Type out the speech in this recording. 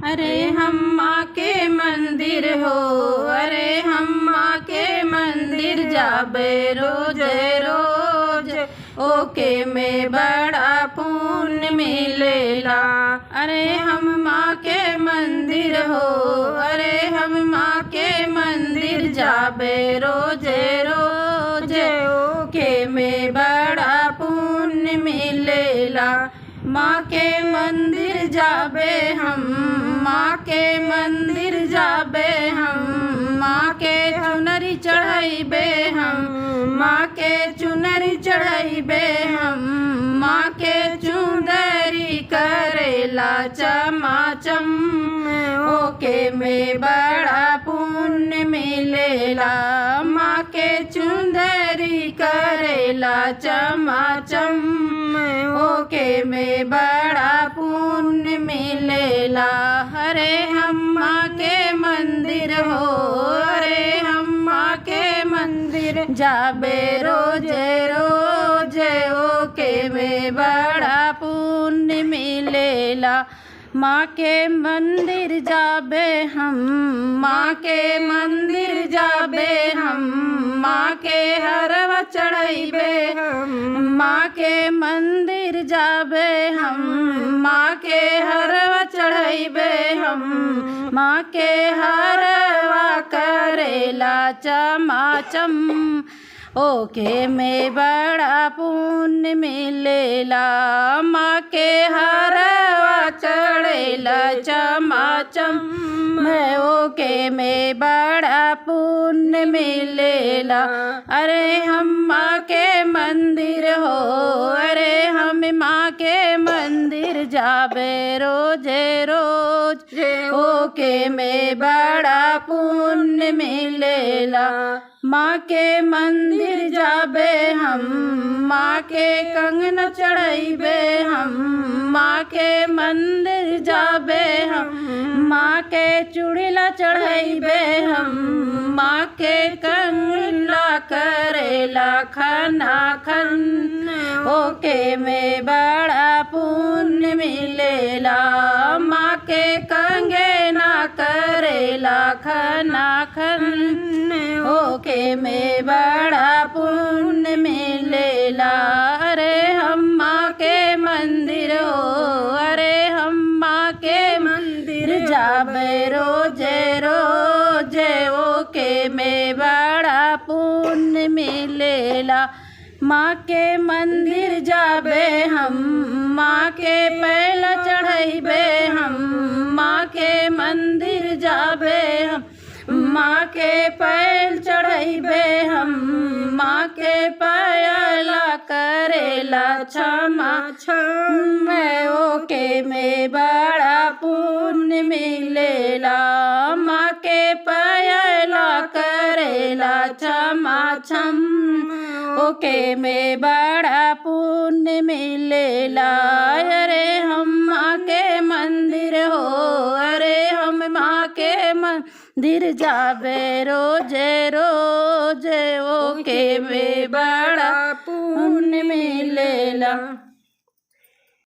अरे हम माँ के मंदिर हो, अरे हम माँ के मंदिर जाबे रोज रोज, ओके में बड़ा पुण्य मिलेला। अरे हम माँ के मंदिर हो, अरे हम माँ के मंदिर जाबे रोज रोज, ओके में बड़ा पुण्य मिलेला। माँ के मंदिर जाबे हम, माँ के मंदिर जाबे हम, माँ के चुनरी चढ़ाइबे हम, माँ के चुनरी चढ़ाइबे हम, माँ के चुंदरी करेला चमाचम, ओके में बड़ा पुण्य मिलेला। माँ के चुंदरी करेला चमाचम, ओके में बड़ा पुण्य मिलेला। अरे हम माँ के मंदिर हो, अरे हम माँ के मंदिर जाबे रोज रोज, ओके में बड़ा पुण्य मिलेला। माँ के मंदिर जाबे हम, माँ के मंदिर जाबे हम, माँ के हरवा चढ़ाइबे हम, माँ के मंदिर जाबे हम, माँ के हरवा चढ़ाइबे हम, माँ के हरवा करेला चमाचम, ओके में बड़ा पुण्य मिलेला। माँ के हरवा चढ़ेला चमाचम, ओके में बड़ा पुण्य मिलेला। अरे हम माँ के मंदिर हो, अरे हम माँ के मंदिर जाबे रोज रोज, ओके में बड़ा पुण्य मिलेला। माँ के मंदिर जाबे हम, माँ के कंगन चढ़ाइबे हम, माँ के मंदिर जाबे हम, माँ के चूड़िला चढ़ाइबे हम, माँ के कंगला करेला खना खन, ओके में बड़ा पुण्य मिलेला। माँ के कंगना करेला खना खन, ओके में बड़ा पुण्य मिलेला। अरे हम माँ के मंदिर हो, अरे हम माँ के मंदिर जाबे रोज रोज, ओके में बड़ा पुण्य मिलेला। माँ के मंदिर जाबे हम, माँ के पहला चढ़ाइबे हम, माँ के मंदिर जाबे हम, माँ के पैल चढ़ाइबे हम, माँ के पायला करेला क्षमा छम, ओके में बड़ा पुण्य मिलेला। माँ के पायला करेला क्षमा छम, ओके में बड़ा पुण्य मिलेला। अरे हम माँ के मंदिर हो, अरे हम माँ के मंदिर जाबे रोज रोज, ओके में बड़ा पुण्य मिलेला।